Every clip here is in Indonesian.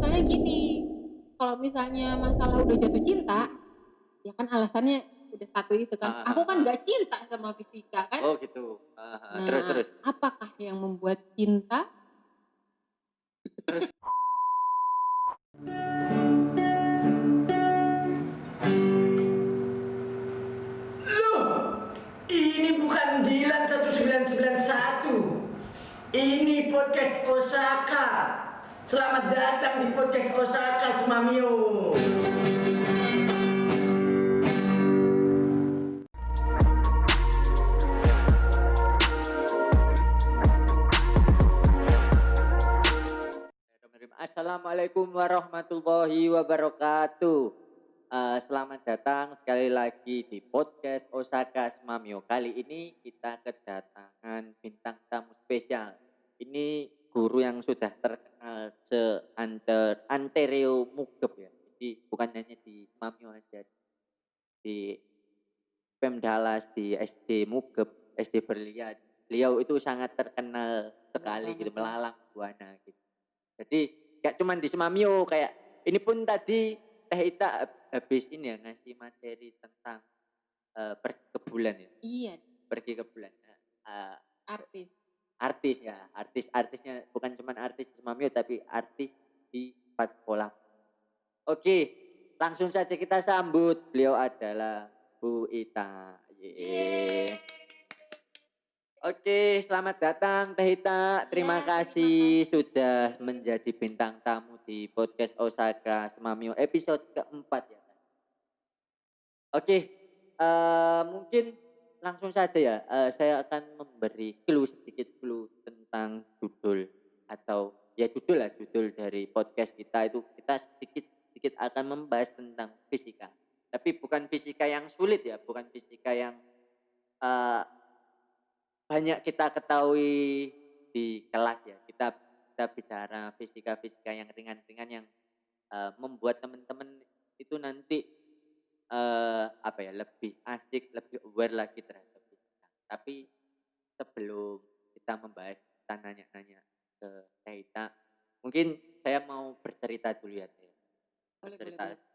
misalnya gini, kalau misalnya masalah udah jatuh cinta, ya kan alasannya udah satu itu kan. Heeh, Aku kan heeh. nggak cinta sama fisika kan. Oh gitu. Terus Nah, terus. apakah yang membuat cinta? Terus. Loh, ini bukan Dilan 1991. Ini podcast Osaka. Selamat datang di podcast Osaka, Smamio. Assalamualaikum warahmatullahi wabarakatuh. Selamat datang sekali lagi di podcast Osaka Smamio. Kali ini kita kedatangan bintang tamu spesial. Ini guru yang sudah terkenal se-Antero Mugep ya. Jadi bukan hanya di Smamio aja, di Pemdalas, di SD Mugep, SD Berlian. Beliau itu sangat terkenal sekali gitu, melalang buana gitu. Jadi gak cuman di Semamio, kayak ini pun tadi Teh Ita habis ini ya ngasih materi tentang pergi ke bulan ya. Iya, Pergi ke bulan. artis. Artis ya, artisnya bukan cuman artis di Semamio tapi artis di empat sekolah. Oke, langsung saja kita sambut. Beliau adalah Bu Ita. Yeay. Oke, selamat datang Teh Ita. Terima Ya, kasih terima kasih. sudah menjadi bintang tamu di podcast Osaka Semamio episode keempat ya. Oke, mungkin langsung saja ya. Saya akan memberi sedikit clue tentang judul atau ya judul dari podcast kita itu kita sedikit akan membahas tentang fisika. Tapi bukan fisika yang sulit ya, bukan fisika yang eh, banyak kita ketahui di kelas ya. Kita bicara fisika-fisika yang ringan-ringan yang membuat teman-teman itu nanti lebih asik, lebih aware lagi terhadap fisika. Tapi sebelum kita membahas, kita nanya-nanya ke Teh, mungkin saya mau bercerita dulu ya Teh. Boleh.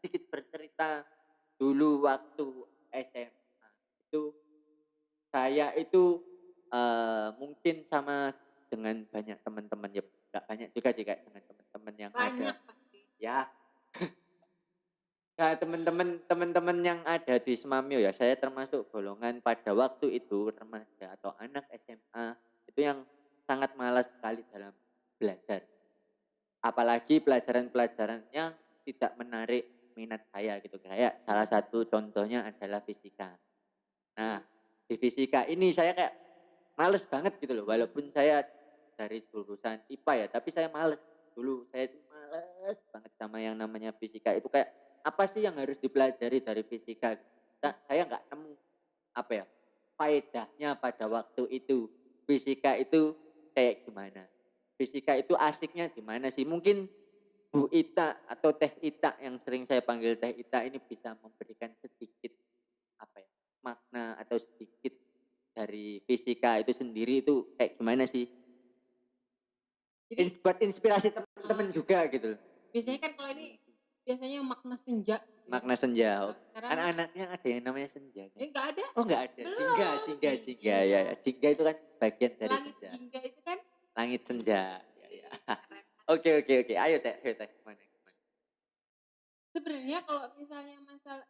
Sedikit bercerita dulu waktu SMA itu saya itu mungkin sama dengan banyak teman-teman ya, nggak banyak juga sih kayak dengan teman-teman yang Banyak ada pasti. ya. Nah, teman-teman yang ada di Semamio ya, saya termasuk golongan pada waktu itu remaja atau anak SMA itu yang sangat malas sekali dalam belajar. Apalagi pelajaran-pelajaran yang tidak menarik minat saya gitu. Kayak salah satu contohnya adalah fisika. Nah, di fisika ini saya kayak males banget gitu loh. Walaupun saya dari jurusan IPA ya, tapi saya males. Dulu saya itu males banget sama yang namanya fisika. Itu kayak apa sih yang harus dipelajari dari fisika? Saya nggak nemu apa ya faedahnya pada waktu itu. Fisika itu kayak gimana? Fisika itu asiknya di mana sih? Mungkin Bu Ita atau Teh Ita yang sering saya panggil Teh Ita ini bisa memberikan sedikit apa ya makna atau sedikit dari fisika itu sendiri itu kayak gimana sih? Jadi Buat inspirasi teman-teman juga gitu loh. biasanya kan kalau ini biasanya makna senja. Gitu ya. Makna senja. Kalau sekarang Anak-anaknya ada yang namanya senja kan? nggak ada. Oh enggak ada. Belum. Jingga ya. Jingga itu kan bagian dari Langit senja. jingga itu kan Langit senja. Ya. keren. Oke. Ayo Teh. Gimana? Sebenarnya kalau misalnya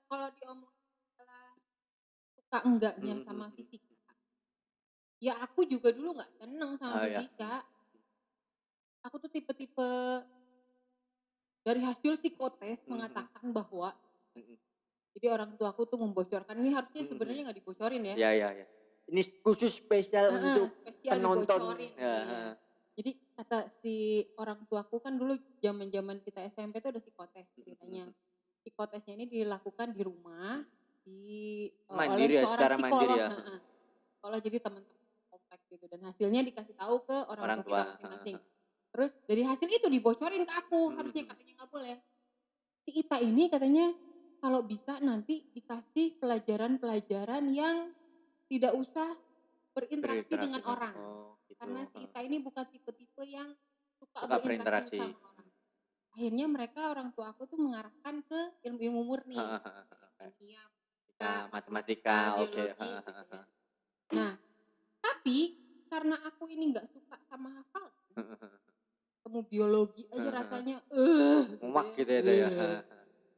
kalau diomongin masalah suka enggaknya sama fisika, ya aku juga dulu nggak seneng sama Oh ya. fisika. Aku tuh tipe-tipe dari hasil psikotes mengatakan bahwa jadi orang tua aku tuh membocorkan ini harusnya sebenarnya nggak dibocorin ya. Ya. Ini khusus spesial untuk Spesial penonton. dibocorin. Ya. Iya. Jadi kata si orang tuaku kan dulu zaman kita SMP tuh ada psikotes ceritanya. Psikotesnya ini dilakukan di rumah oleh Mandiri ya, seorang secara psikolog. mandiri ya. Sekolah jadi teman-teman kompleks gitu dan hasilnya dikasih tahu ke orang tua kita masing-masing. Terus dari hasil itu dibocorin ke aku, harusnya katanya nggak boleh. Si Ita ini katanya kalau bisa nanti dikasih pelajaran-pelajaran yang tidak usah berinteraksi dengan orang. Oh, gitu. Karena si Ita ini bukan tipe-tipe yang suka Suka berinteraksi berinteraksi. sama orang. akhirnya mereka orang tua aku tuh mengarahkan ke ilmu-ilmu murni. Kimia, fisika, Matematika, oke. biologi gitu ya. Nah, tapi karena aku ini nggak suka sama hafal, ketemu biologi aja rasanya Muak gitu ya.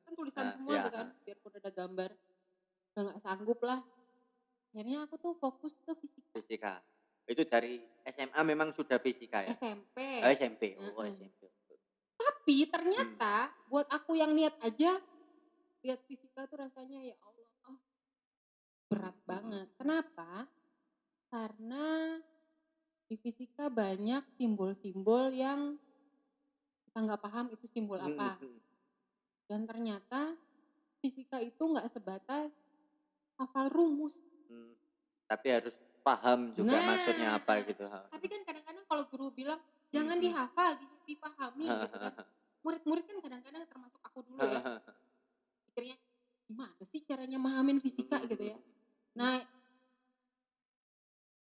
kan tulisan Nah, semua ya, tuh kan, biarpun ada gambar, udah nggak sanggup lah. Akhirnya aku tuh fokus ke fisika. fisika. Itu dari SMA memang sudah fisika ya? SMP. Oh, SMP. Oh, Heeh. SMP. Tapi ternyata buat aku yang niat aja, lihat fisika tuh rasanya ya Allah, berat banget. Kenapa? Karena di fisika banyak simbol-simbol yang kita nggak paham itu simbol apa. Dan ternyata fisika itu nggak sebatas hafal rumus. Tapi harus paham juga maksudnya apa gitu. Tapi kan kadang-kadang kalau guru bilang jangan dihafal, dipahami gitu kan. Murid-murid kan kadang-kadang termasuk aku dulu ya. Pikirnya gimana sih caranya mahamin fisika gitu ya. Nah,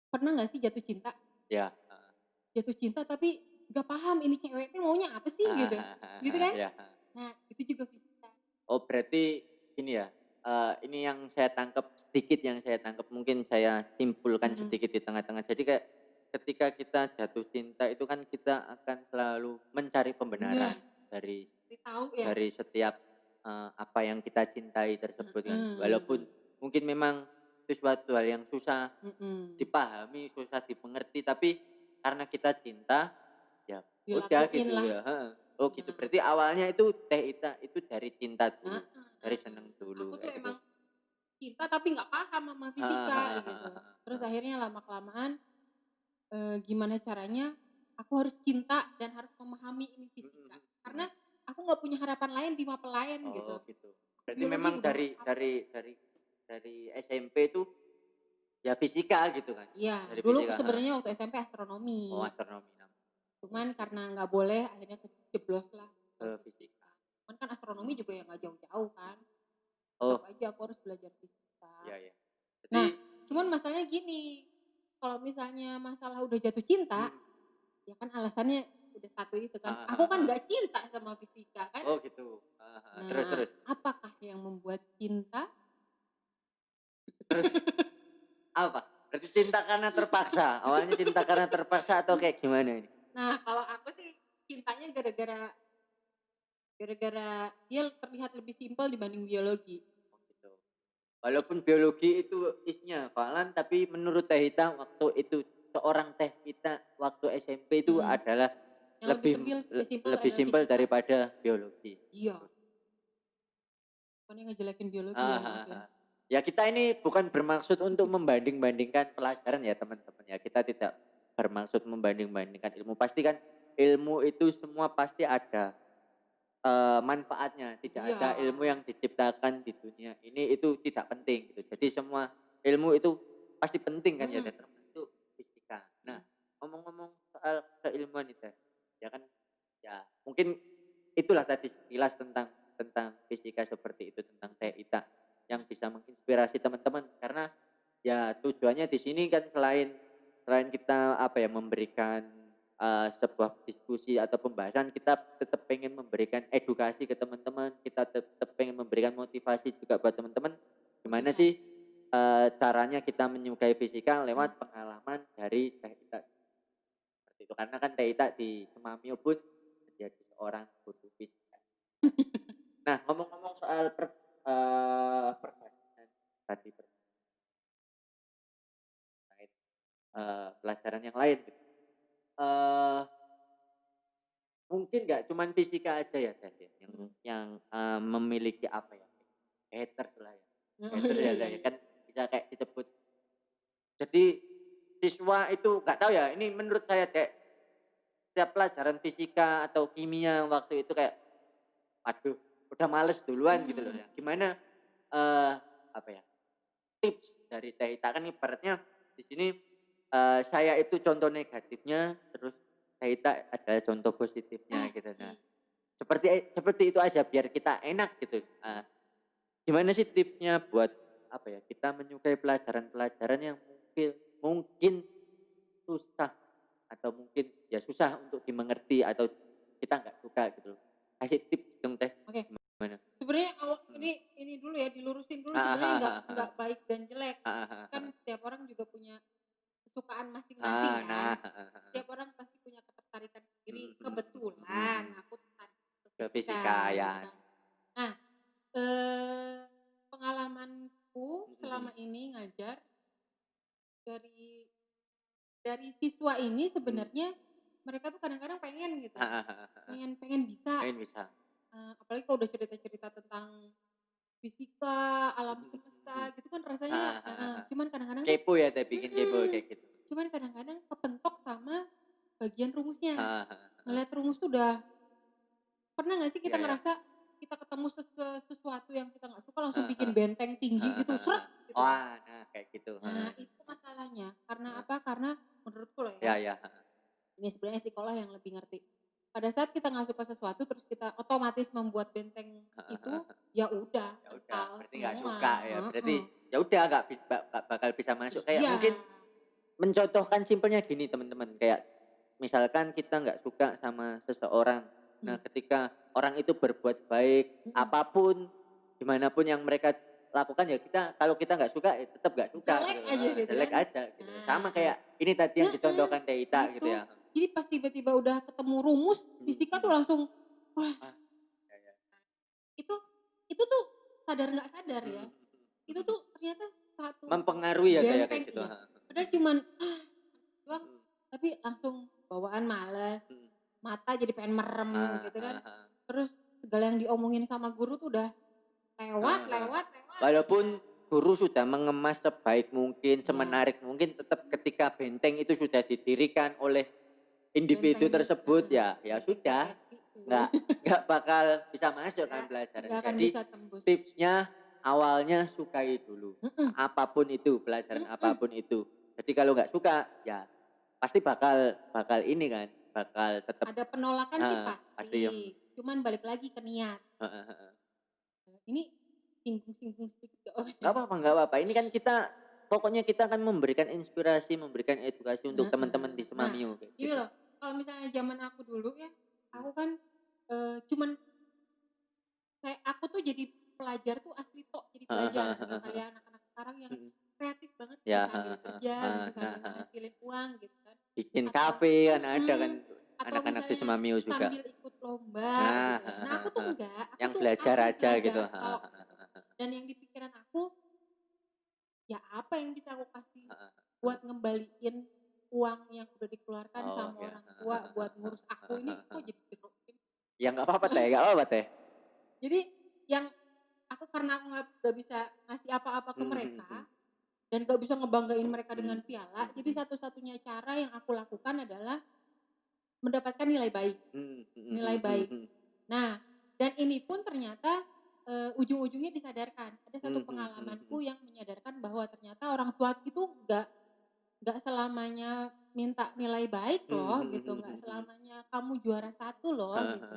pernah nggak sih jatuh cinta? Ya. Jatuh cinta tapi nggak paham ini ceweknya maunya apa sih gitu. Gitu kan? Ya. Nah, itu juga fisika. Oh, berarti ini ya. Ini yang saya tangkap sedikit, yang saya tangkap mungkin saya simpulkan sedikit di tengah-tengah. Jadi kayak ketika kita jatuh cinta itu kan kita akan selalu mencari pembenaran dari Tahu ya. dari setiap apa yang kita cintai tersebut kan. Walaupun mungkin memang itu suatu hal yang susah dipahami, susah dimengerti, tapi karena kita cinta ya udah Dilakuin gitu lah. ya. Oh gitu. Berarti awalnya itu Teh Ita itu dari cinta dulu, dari seneng dulu. Aku tuh emang cinta tapi nggak paham sama fisika gitu. Terus akhirnya lama-kelamaan gimana caranya aku harus cinta dan harus memahami ini fisika. Karena aku nggak punya harapan lain di mapelayan gitu. Gitu. Berarti memang dari SMP itu ya fisika gitu kan? Iya, Dari dulu fisika. sebenarnya waktu SMP astronomi. Oh, astronomi. Cuman karena nggak boleh akhirnya kejeblos lah Ke ke fisika. fisika. Cuman kan astronomi juga ya nggak jauh-jauh kan. Oh. Tetap aja aku harus belajar fisika. Iya. Nah, cuman masalahnya gini, kalau misalnya masalah udah jatuh cinta, ya kan alasannya udah satu itu kan. Aku kan nggak cinta sama fisika kan. Oh gitu. Nah, Terus. apakah yang membuat cinta? Terus apa? Berarti cinta karena terpaksa. Awalnya cinta karena terpaksa atau kayak gimana ini? Nah, kalau aku sih cintanya gara-gara dia terlihat lebih simpel dibanding biologi. Oh gitu. Walaupun biologi itu isinya hafalan, tapi menurut Teh Ita waktu itu seorang Teh Ita waktu SMP itu adalah yang lebih simpel daripada biologi. Iya. Bukan yang ngejelekin biologi ya, maaf ya. Ya kita ini bukan bermaksud untuk membanding-bandingkan pelajaran ya teman-teman ya. Kita tidak bermaksud membanding-bandingkan ilmu. Pasti kan ilmu itu semua pasti ada manfaatnya. Tidak ada ilmu yang diciptakan di dunia ini itu tidak penting gitu. Jadi semua ilmu itu pasti penting kan ya, termasuk fisika. Nah, ngomong-ngomong soal keilmuan itu ya kan, ya mungkin itulah tadi sekilas tentang fisika seperti itu, tentang Teh Ita yang bisa menginspirasi teman-teman, karena ya tujuannya di sini kan selain kita apa ya memberikan sebuah diskusi atau pembahasan, kita tetap pengen memberikan edukasi ke teman-teman, kita tetap pengen memberikan motivasi juga buat teman-teman. Gimana sih caranya kita menyukai fisika lewat pengalaman dari Teh Ita seperti itu, karena kan Teh Ita di Semamio pun menjadi seorang guru fisika. Nah, ngomong-ngomong soal perbandingan tadi terkait pelajaran yang lain gitu. Mungkin nggak cuman fisika aja ya Teh yang memiliki apa ya, haters lah ya. Haters ya kan bisa kayak disebut. Jadi siswa itu nggak tahu ya, ini menurut saya kayak setiap pelajaran fisika atau kimia waktu itu kayak aduh udah males duluan gitu loh ya. Gimana apa ya, tips dari Teh Ita kan ibaratnya di sini saya itu contoh negatifnya, terus Teh Ita adalah contoh positifnya gitu. Nah, seperti itu aja biar kita enak gitu. Gimana sih tipsnya buat apa ya, kita menyukai pelajaran-pelajaran yang mungkin susah atau mungkin ya susah untuk dimengerti atau kita nggak suka gitu. kasih tips dong Teh. Oke. Gimana? Sebenarnya ini dulu ya, dilurusin dulu sebenarnya nggak baik dan jelek. Kan setiap orang juga punya kesukaan masing-masing kan. Setiap orang pasti punya ketertarikan sendiri. Kebetulan aku tertarik Ke ke fisika fisika ya. gitu kan. Nah, pengalamanku selama ini ngajar dari siswa ini sebenarnya mereka tuh kadang-kadang pengen gitu. Pengen bisa. Pengen bisa. Apalagi kalau udah cerita-cerita tentang fisika, alam semesta gitu kan rasanya cuman kadang-kadang Kepo ya Teh, bikin kepo kayak gitu. cuman kadang-kadang kepentok sama bagian rumusnya. Ngeliat rumus tuh udah pernah gak sih kita ngerasa kita ketemu sesuatu yang kita gak suka langsung bikin benteng tinggi gitu, seret gitu. Wah, nah kayak gitu. Nah itu masalahnya. Karena apa? Karena menurutku loh Ya. ini sebenarnya psikolog yang lebih ngerti. Pada saat kita nggak suka sesuatu terus kita otomatis membuat benteng itu, ya udah, Berarti nggak suka ya. Berarti ya udah nggak bakal bisa masuk. Kayak Iya. mungkin mencontohkan simpelnya gini teman-teman. Kayak misalkan kita nggak suka sama seseorang. Nah ketika orang itu berbuat baik, apapun, gimana pun yang mereka lakukan ya kalau kita nggak suka ya tetap nggak suka. Jelek gitu. aja gitu Jelek kan. aja gitu. Sama kayak ini tadi yang dicontohkan Teita gitu ya. Jadi pas tiba-tiba udah ketemu rumus fisika tuh langsung wah. Itu tuh sadar nggak sadar ya. Itu tuh ternyata satu mempengaruhi ya kayak benteng gitu. ya. Padahal cuman doang, tapi langsung bawaan males, mata jadi pengen merem gitu kan. Terus segala yang diomongin sama guru tuh udah lewat. Walaupun guru sudah mengemas sebaik mungkin, semenarik mungkin, tetap ketika benteng itu sudah didirikan oleh individu benteng, tersebut ya sudah nggak bakal bisa masuk kan pelajaran. Nggak akan Jadi bisa tembus. tipsnya awalnya sukai dulu, apapun itu pelajaran apapun itu. Jadi kalau nggak suka ya pasti bakal ini kan, bakal tetap ada penolakan sih pasti. yang Cuman balik lagi ke niat. Ini singgung sedikit nggak apa-apa. Ini kan pokoknya kita akan memberikan inspirasi, memberikan edukasi untuk teman-teman di Semamio. Nah, ini loh, kalau misalnya zaman aku dulu ya, aku kan aku tuh jadi pelajar tuh asli jadi pelajar, nggak kayak anak-anak sekarang yang kreatif banget bisa sambil kerja, bisa sambil menghasilin uang gitu kan. Bikin kafe kan ada kan anak-anak di Semamio juga. Sambil ikut lomba gitu. Nah aku tuh enggak, aku yang tuh belajar aja belajar. gitu. Dan yang di pikiran aku, ya apa yang bisa aku kasih buat ngembaliin uang yang udah dikeluarkan sama orang tua buat ngurus aku ini kok jadi jerokin. Ya nggak apa-apa Teh, Jadi yang aku karena aku nggak bisa ngasih apa-apa ke mereka dan nggak bisa ngebanggain mereka dengan piala, jadi satu-satunya cara yang aku lakukan adalah mendapatkan nilai baik. Nilai baik. Nah, dan ini pun ternyata ujung-ujungnya disadarkan. Ada satu pengalamanku yang menyadarkan bahwa ternyata orang tua itu nggak selamanya minta nilai baik loh gitu, nggak selamanya kamu juara 1 loh gitu.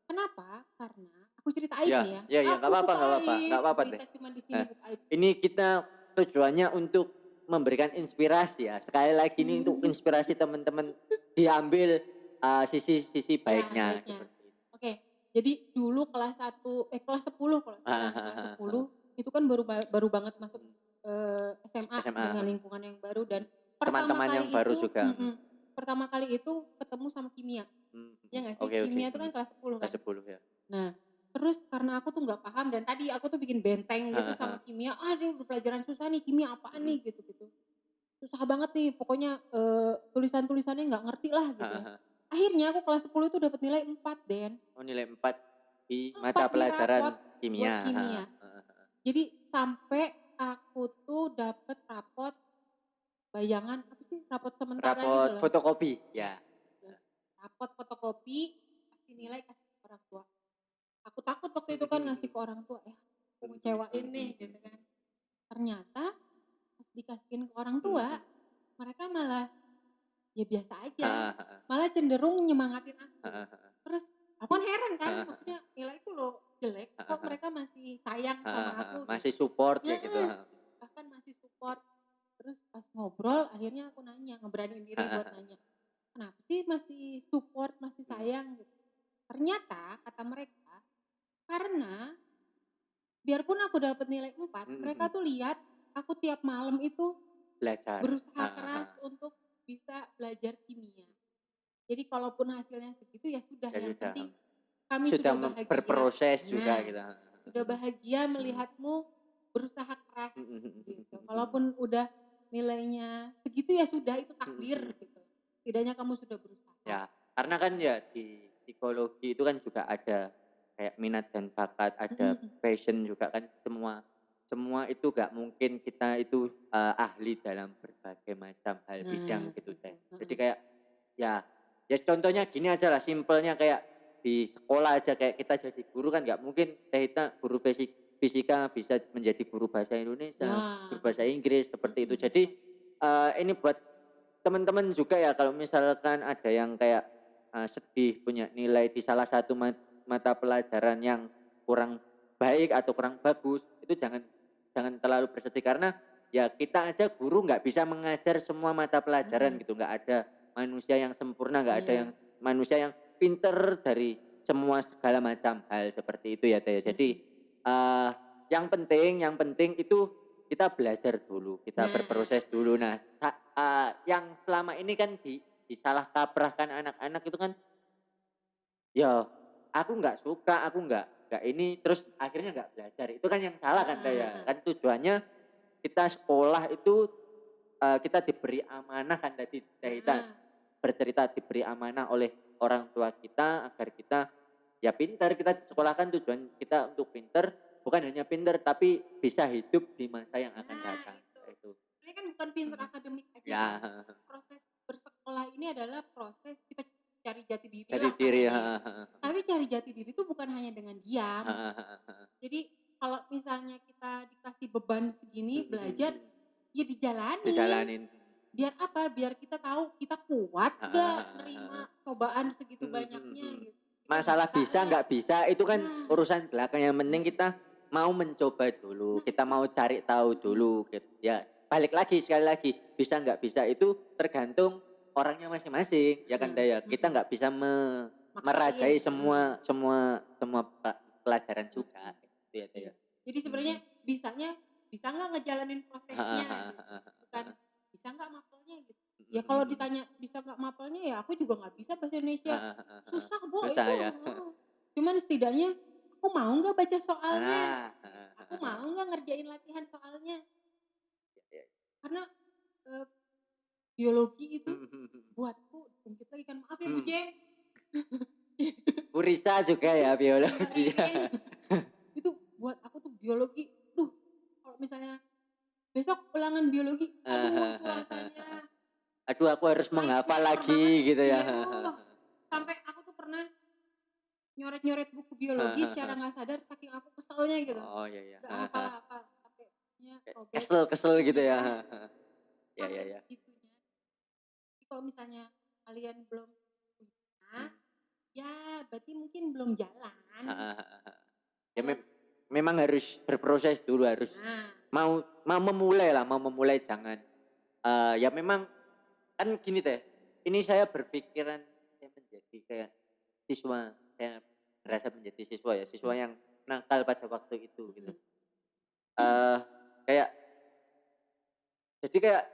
Kenapa? Karena aku cerita aib nih ya. Ya nggak apa-apa Kita cuma di sini buka aib. Ini kita tujuannya untuk memberikan inspirasi ya. Sekali lagi ini untuk inspirasi teman-teman diambil sisi baiknya. Oke. Jadi dulu kelas 10 kalau kelas 10 itu kan baru banget masuk SMA dengan lingkungan yang baru dan teman-teman yang baru juga. Pertama kali itu ketemu sama kimia. Ya nggak sih? Kimia itu kan kelas 10 kan. Kelas 10 ya. Nah, terus karena aku tuh nggak paham dan tadi aku tuh bikin benteng gitu sama kimia. Ini udah pelajaran susah nih, kimia apaan nih gitu-gitu. Susah banget nih, pokoknya tulisan-tulisannya nggak ngerti lah gitu ya. Akhirnya aku kelas 10 itu dapat nilai 4, Den. Oh, nilai 4 di mata pelajaran kimia. Jadi sampai aku tuh dapat rapot bayangan apa sih? Rapot sementara gitu loh. Rapot fotokopi, ya. Rapot fotokopi, kasih nilai kasih ke orang tua. Aku takut waktu itu kan ngasih ke orang tua, aku ngecewain nih gitu kan. Ternyata pas dikasihin ke orang tua, mereka malah ya biasa aja. Malah cenderung nyemangatin aku. Terus aku kan heran kan, maksudnya nilaiku loh jelek, kok mereka masih sayang sama aku. Masih support kayak gitu. Bahkan masih support. Terus pas ngobrol akhirnya aku nanya, ngeberaniin diri buat nanya. Kenapa sih masih support, masih sayang gitu. Ternyata kata mereka, karena biarpun aku dapat nilai 4, mereka tuh lihat aku tiap malam itu Belajar. berusaha keras untuk bisa belajar kimia. Jadi kalaupun hasilnya segitu ya sudah, Ya yang sudah. penting kami Sudah sudah bahagia. berproses juga Nah, gitu. sudah bahagia melihatmu berusaha keras gitu. Kalaupun udah nilainya segitu ya sudah, itu takdir gitu. Setidaknya kamu sudah berusaha. Ya, karena kan ya di psikologi itu kan juga ada kayak minat dan bakat, ada passion juga kan, semua itu gak mungkin kita itu ahli dalam berbagai macam hal bidang gitu teh. Jadi kayak ya contohnya gini aja lah, simpelnya kayak di sekolah aja, kayak kita jadi guru kan gak mungkin teh kita guru fisika bisa menjadi guru bahasa Indonesia, guru bahasa Inggris seperti itu. Jadi ini buat teman-teman juga ya, kalau misalkan ada yang kayak sedih punya nilai di salah satu mata pelajaran yang kurang baik atau kurang bagus, itu jangan terlalu bersedih, karena ya kita aja guru nggak bisa mengajar semua mata pelajaran gitu, nggak ada manusia yang sempurna, nggak ada yang manusia yang pinter dari semua segala macam hal seperti itu ya Teh. Jadi yang penting itu kita belajar dulu, kita berproses dulu. Nah, yang selama ini kan disalah kaprahkan anak-anak itu kan, ya aku nggak suka, aku nggak ini, terus akhirnya nggak belajar. Itu kan yang salah kan Teh ya. Kan tujuannya kita sekolah itu kita diberi amanah kan, tadi kita bercerita diberi amanah oleh orang tua kita agar kita ya pintar. Kita disekolahkan tujuan kita untuk pintar, bukan hanya pintar tapi bisa hidup di masa yang akan datang. Itu. Ini kan bukan pintar akademik aja Ya. kan. Proses bersekolah ini adalah proses kita cari jati diri Jati lah diri. Tapi cari jati diri itu bukan hanya dengan diam. Jadi kalau misalnya kita dikasih beban segini belajar, ya dijalanin. Biar apa? Biar kita tahu kita kuat gak nerima cobaan segitu banyaknya gitu. Masalah bisa nggak bisa itu kan urusan belakang, yang penting kita mau mencoba dulu, kita mau cari tahu dulu gitu. Ya balik lagi sekali lagi, bisa nggak bisa itu tergantung orangnya masing-masing ya kan Daya. Kita nggak bisa merajai semua pelajaran juga gitu ya Daya. Jadi sebenarnya bisa nggak ngejalanin prosesnya gitu. Bukan bisa nggak mapelnya gitu. Ya kalau ditanya bisa nggak mapelnya, ya aku juga nggak bisa bahasa Indonesia. Susah Bu itu. Ya. Cuman setidaknya aku mau nggak baca soalnya. Aku mau nggak ngerjain latihan soalnya. Karena biologi itu buatku, ungkit lagi kan, maaf ya Bu Ceng. Bu Risa juga ya biologi. Itu buat aku tuh biologi, kalau misalnya besok ulangan biologi, itu rasanya. Aduh aku harus menghafal lagi gitu ya. Sampai aku tuh pernah nyoret-nyoret buku biologi secara nggak sadar, saking aku keselnya gitu. Oh iya. Gak hafal-hafal, Kesel gitu ya. Sampai segitunya. Jadi kalau misalnya kalian belum punya, ya berarti mungkin belum jalan. Ya memang harus berproses dulu, harus mau memulai jangan. Ya memang kan gini Teh, ini saya berpikiran saya menjadi kayak siswa, saya merasa menjadi siswa yang nakal pada waktu itu gitu. Kayak jadi kayak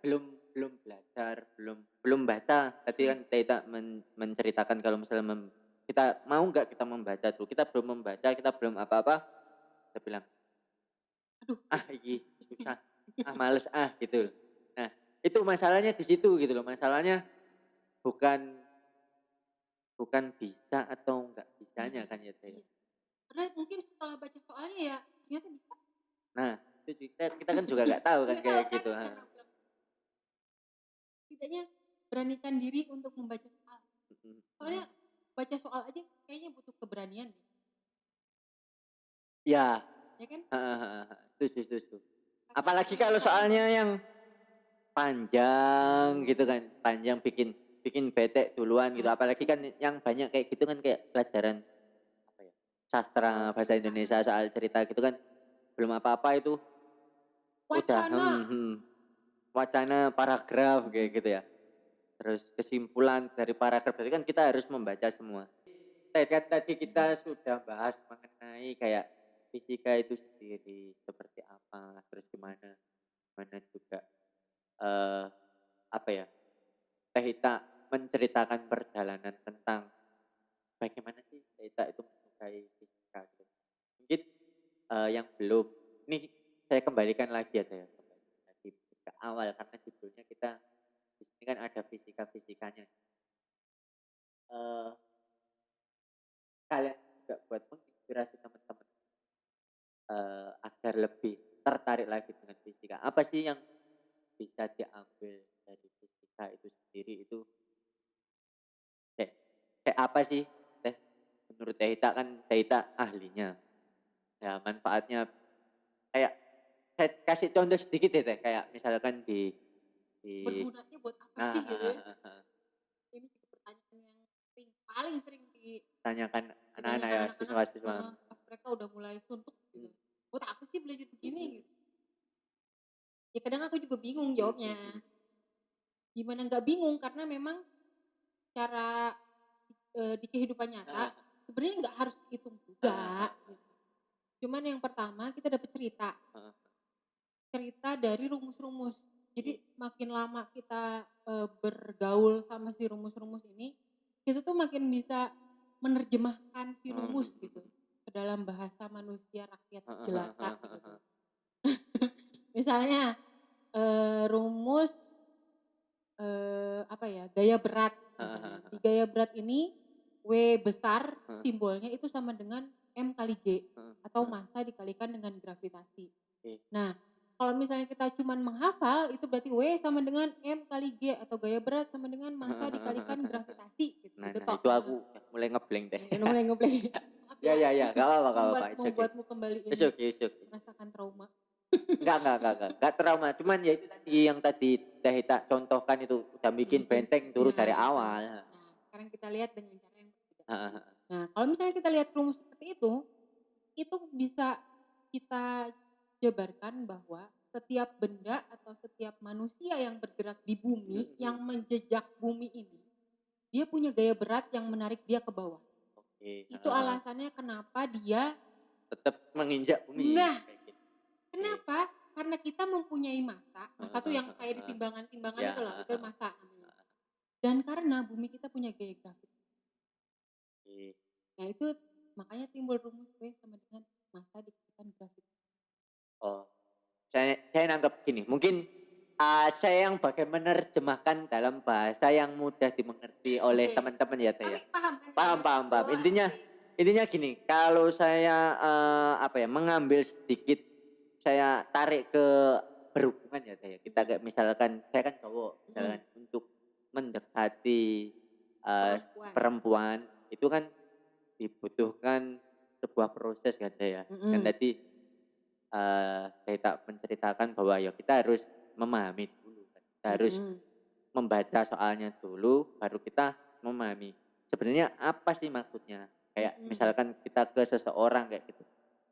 belum belajar, belum baca. Tadi kan Teh menceritakan kalau misalnya kita mau nggak kita membaca dulu, kita belum membaca, kita belum apa-apa, saya bilang aduh ini susah, males gitu. Nah itu masalahnya di situ gitu loh, masalahnya bukan bisa atau enggak bisanya kan ya Teh. Karena mungkin setelah baca soalnya ya ternyata bisa. Nah itu kita kan juga nggak tahu kan kayak gitu. Setidaknya beranikan diri untuk membaca soal. Soalnya baca soal aja kayaknya butuh keberanian. Ya. Ya kan? Setuju. Apalagi kalau soalnya yang panjang gitu kan, panjang bikin bete duluan gitu. Apalagi kan yang banyak kayak gitu kan, kayak pelajaran apa ya, sastra bahasa Indonesia, soal cerita gitu kan, belum apa-apa itu wacana. Wacana paragraf kayak gitu ya. Terus kesimpulan dari paragraf, berarti kan kita harus membaca semua. kan tadi kita sudah bahas mengenai kayak fisika itu sendiri seperti apa, terus gimana gimana juga eh apa ya? Teh Ita menceritakan perjalanan tentang bagaimana sih Teh Ita itu menyukai fisika gitu. Mungkin yang belum ini saya kembalikan lagi ya Teh ya, kembali lagi ke awal karena judulnya kita di sini kan ada fisika-fisikanya. Eh Kalian juga buat menginspirasi teman-teman agar lebih tertarik lagi dengan fisika. Apa sih yang bisa diambil dari fisika itu sendiri itu kayak, kayak apa sih Teh? Menurut Teh Ita kan Teh Ita ahlinya. Ya manfaatnya kayak saya kasih contoh sedikit ya Teh, kayak misalkan di Bergunanya buat apa ah, sih ah, gitu ah, ya? ah, ah, Ini juga pertanyaan yang paling sering tanyakan anak-anak ditanyakan ya anak-anak siswa-siswa. pas mereka udah mulai suntuk Hmm, gitu. Buat apa sih belajar begini hmm, gitu? Ya kadang aku juga bingung hmm, jawabnya. Gimana nggak bingung karena memang cara di kehidupan nyata ah, sebenarnya nggak harus dihitung ah, juga. Gitu. Cuman yang pertama kita dapat ah, cerita dari rumus-rumus. hmm, Jadi makin lama kita bergaul sama si rumus-rumus ini, kita tuh makin bisa menerjemahkan si rumus gitu ke dalam bahasa manusia rakyat ah, ah, ah, jelata ah, ah, gitu. ah, Misalnya rumus apa ya, gaya berat ah, ah, misalnya. ah, Di ah, gaya berat ini W besar ah, simbolnya itu sama dengan M kali G ah, atau ah, massa dikalikan dengan gravitasi. oke. Nah, kalau misalnya kita cuman menghafal itu berarti W sama dengan M kali G atau gaya berat sama dengan massa dikalikan gravitasi gitu. Nah, Gitu nah toh. itu aku udah mulai ngeblank deh. Udah mulai ngeplay. Maaf Ya ya, ya ya, gak apa-apa, gak apa-apa, it's okay. membuatmu kembali It's ini okay, it's okay. merasakan trauma. Enggak trauma, cuman ya itu tadi yang tadi Teh Ita contohkan itu udah bikin Bikin benteng dulu ya dari gitu. awal. Nah, sekarang kita lihat dengan cara yang berbeda. Heeh, heeh. Nah, kalau misalnya kita lihat rumus seperti itu bisa kita jabarkan bahwa setiap benda atau setiap manusia yang bergerak di bumi, yang menjejak bumi ini, dia punya gaya berat yang menarik dia ke bawah. Oke, Itu alasannya kenapa dia, tetap menginjak bumi nah kayak gitu. Oke. kenapa? Karena kita mempunyai massa, massa tuh yang kayak di Heeh. timbangan-timbangan Ya, itu loh, itu massa namanya. Dan karena bumi kita punya gaya gravitasi. oke. Nah itu makanya timbul rumus W sama dengan massa dikalikan gravitasi. Oh, saya nangkep gini, mungkin saya yang bagian menerjemahkan dalam bahasa yang mudah dimengerti oleh Oke. teman-teman ya Teh ya. Tapi paham kan? Paham. Bahwa Intinya gini, kalau saya apa ya mengambil sedikit, saya tarik ke berhubungan ya Teh ya. Kita kayak misalkan saya kan cowok, misalkan untuk mendekati perempuan. perempuan itu kan dibutuhkan sebuah proses kan Teh ya. Kan tadi saya menceritakan bahwa ya kita harus memahami dulu kan. Kita harus membaca soalnya dulu baru kita memahami sebenarnya apa sih maksudnya. Kayak misalkan kita ke seseorang kayak gitu.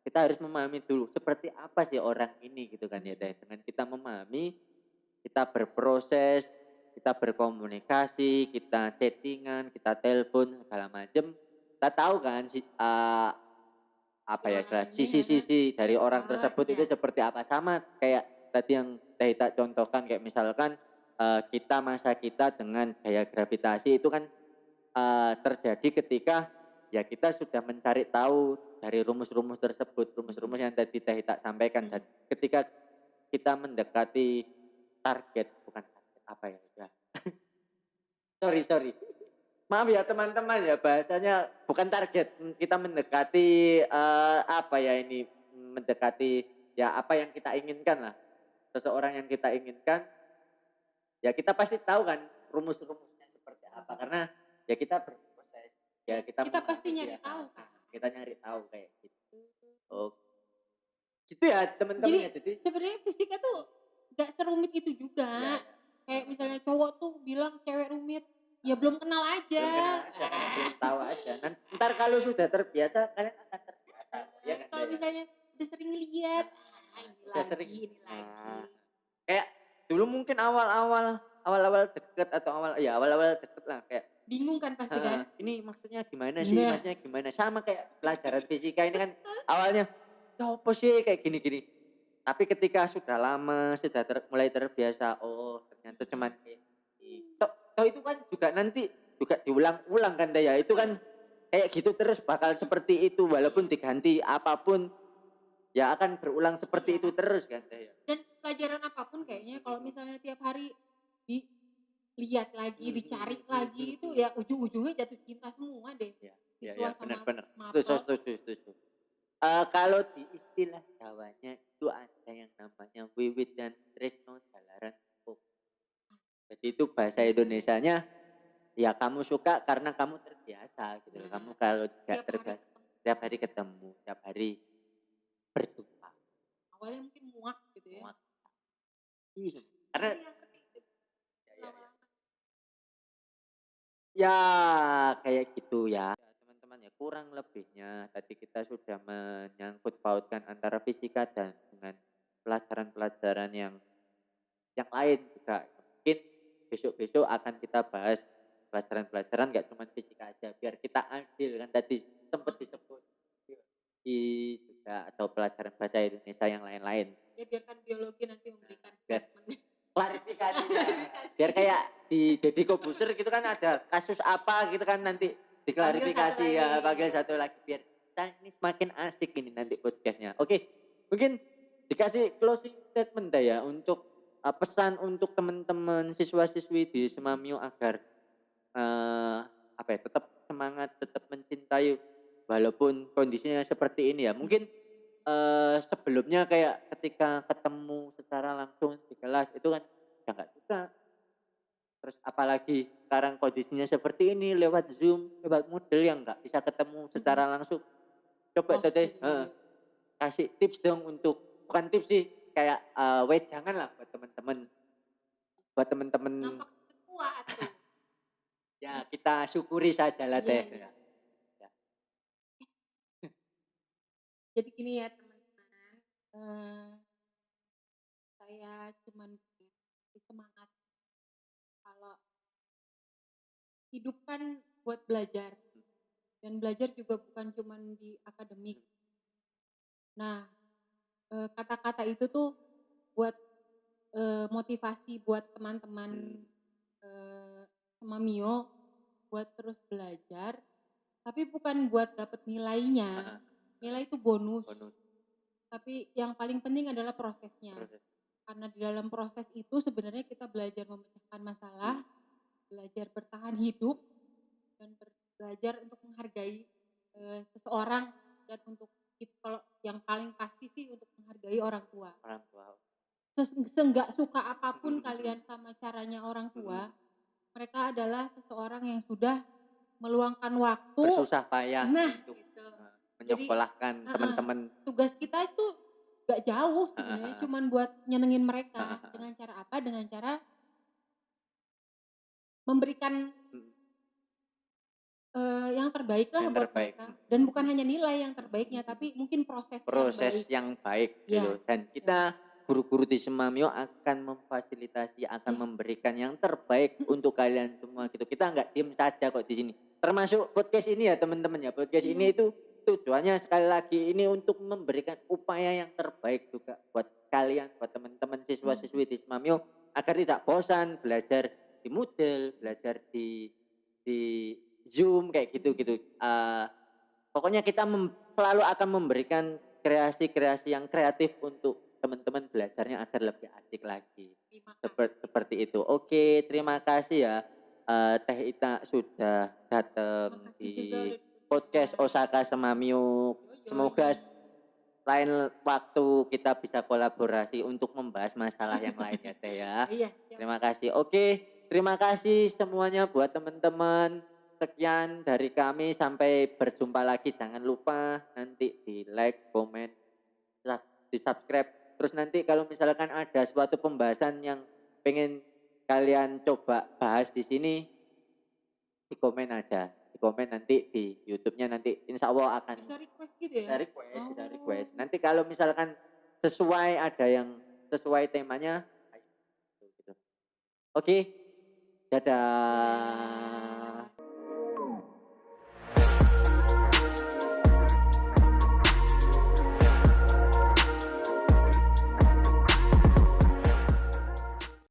Kita harus memahami dulu seperti apa sih orang ini gitu kan ya Teh. Dengan kita memahami, kita berproses, kita berkomunikasi, kita chattingan, kita telepon segala macam. Kita tahu kan apa ya istilah sisi-sisi dari orang tersebut itu seperti apa, sama kayak tadi yang Teh Ita contohkan kayak misalkan masa kita dengan gaya gravitasi itu kan terjadi ketika ya kita sudah mencari tahu dari rumus-rumus tersebut, rumus-rumus yang tadi Teh Ita sampaikan, dan ketika kita mendekati bukan target apa ya, sorry. Maaf ya teman-teman ya, bahasanya bukan target, kita mendekati apa ya ini, mendekati ya apa yang kita inginkan lah. Seseorang yang kita inginkan, ya kita pasti tahu kan rumus-rumusnya seperti apa, karena ya kita berproses, ya kita pasti memahami nyari dia tahu kan. kita nyari tahu kayak gitu. Oh, gitu ya teman-teman ya. Jadi sebenarnya fisika tuh gak serumit itu juga. ya, Kayak misalnya cowok tuh bilang cewek rumit, ya belum kenal aja. karena belum tahu aja. Ntar kalau sudah terbiasa kalian akan terbiasa. Ya kan? Kalau misalnya udah sering lihat, ini lagi. Kayak dulu mungkin awal-awal deket atau awal-awal deket lah, kayak Bingung kan pasti kan? Ini maksudnya gimana sih? Nah, Maksudnya gimana? Sama kayak pelajaran fisika ini kan awalnya, "Ya apa sih kayak gini-gini." Tapi ketika sudah lama, sudah mulai terbiasa, oh ternyata cuman kayak gini. Toh itu kan juga nanti juga diulang-ulang kan Teh ya. Itu kan kayak gitu terus bakal seperti itu walaupun diganti apapun ya akan berulang seperti itu iya. terus kan Teh ya. Dan pelajaran apapun kayaknya kalau misalnya tiap hari dilihat lagi, dicari lagi itu ya ujung-ujungnya jatuh cinta semua deh. Ya, ya, ya, Siswa sama benar-benar. Setuju, maplot. setuju, setuju. Kalau di istilah Jawanya itu ada yang namanya wiwit dan tresno jalaran empuk. Jadi itu bahasa Indonesianya ya kamu suka karena kamu terbiasa gitu loh. Kamu Nah, kalau tidak tiap hari terbiasa ketemu. tiap hari ketemu, tiap hari berjumpa. Awalnya mungkin muak gitu ya. Muak. Iya, karena Tapi yang ngerti itu ya, lama-lama. ya kayak gitu ya. Ya, teman-teman ya kurang lebihnya tadi kita sudah menyangkut pautkan antara fisika dan dengan pelajaran-pelajaran yang lain juga. Mungkin besok-besok akan kita bahas pelajaran-pelajaran gak cuma fisika aja biar kita adil kan tadi sempat disebut di juga atau pelajaran bahasa Indonesia yang lain-lain. Ya biarkan biologi nanti memberikan Biar statement. klarifikasinya. Klarifikasi. Biar kayak di Deddy Kobuser gitu kan ada kasus apa gitu kan nanti Panggil satu diklarifikasi lagi. ya panggil satu lagi biar kita ini semakin asik ini nanti podcastnya. Oke, mungkin dikasih closing statement dah ya untuk pesan untuk teman-teman siswa-siswi di Semamio agar apa ya tetap semangat, tetap mencintai walaupun kondisinya seperti ini ya. Mungkin sebelumnya kayak ketika ketemu secara langsung di kelas itu kan udah nggak suka. Terus apalagi sekarang kondisinya seperti ini lewat Zoom, lewat model yang nggak bisa ketemu secara langsung. Coba Teteh Closing gitu. kasih tips dong untuk bukan tips sih kayak wejangan lah buat teman-teman Nampak kuat tuh. ya kita syukuri saja lah Iya, Teh. iya. Ya. Jadi gini ya teman-teman. Saya cuman punya semangat kalau hidup kan buat belajar. Dan belajar juga bukan cuman di akademik. Nah, kata-kata itu tuh buat motivasi buat teman-teman sama Mio buat terus belajar, tapi bukan buat dapet nilainya. Nilai itu bonus. Tapi yang paling penting adalah prosesnya. Karena di dalam proses itu sebenarnya kita belajar memecahkan masalah, belajar bertahan hidup, dan belajar untuk menghargai seseorang dan untuk kalau yang paling pasti sih untuk menghargai orang tua. Orang tua. Seenggak suka apapun kalian sama caranya orang tua, mereka adalah seseorang yang sudah meluangkan waktu. Bersusah payah untuk gitu. menyekolahkan teman-teman. Tugas kita itu gak jauh sebenarnya, cuman buat nyenengin mereka. Dengan cara apa? Dengan cara memberikan yang terbaik lah Yang buat terbaik. mereka. Dan bukan hanya nilai yang terbaiknya, tapi mungkin proses yang baik Ya. gitu. Dan kita guru-guru di Semamio akan memfasilitasi, akan Ya. memberikan yang terbaik untuk kalian semua gitu. Kita nggak diem saja kok di sini. Termasuk podcast ini ya teman-teman ya. Podcast ini itu tujuannya sekali lagi ini untuk memberikan upaya yang terbaik juga buat kalian, buat teman-teman siswa-siswi di Semamio agar tidak bosan belajar di Moodle, belajar di Zoom kayak gitu-gitu. Pokoknya kita selalu akan memberikan kreasi-kreasi yang kreatif untuk teman-teman belajarnya agar lebih asik lagi. Seperti itu. Oke, terima kasih ya Teh Ita sudah datang di podcast Osaka Semamio. Semoga lain waktu kita bisa kolaborasi untuk membahas masalah yang lain ya Teh ya. Iya. Terima kasih. Oke, terima kasih semuanya buat teman-teman. Sekian dari kami, sampai berjumpa lagi. Jangan lupa nanti di like, komen, di subscribe. Terus nanti kalau misalkan ada suatu pembahasan yang pengen kalian coba bahas di sini, di komen aja. Di komen nanti di YouTube-nya nanti insya Allah akan Bisa request gitu ya? bisa request. Nanti kalau misalkan sesuai ada yang sesuai temanya, ayo, gitu. Oke, dadah.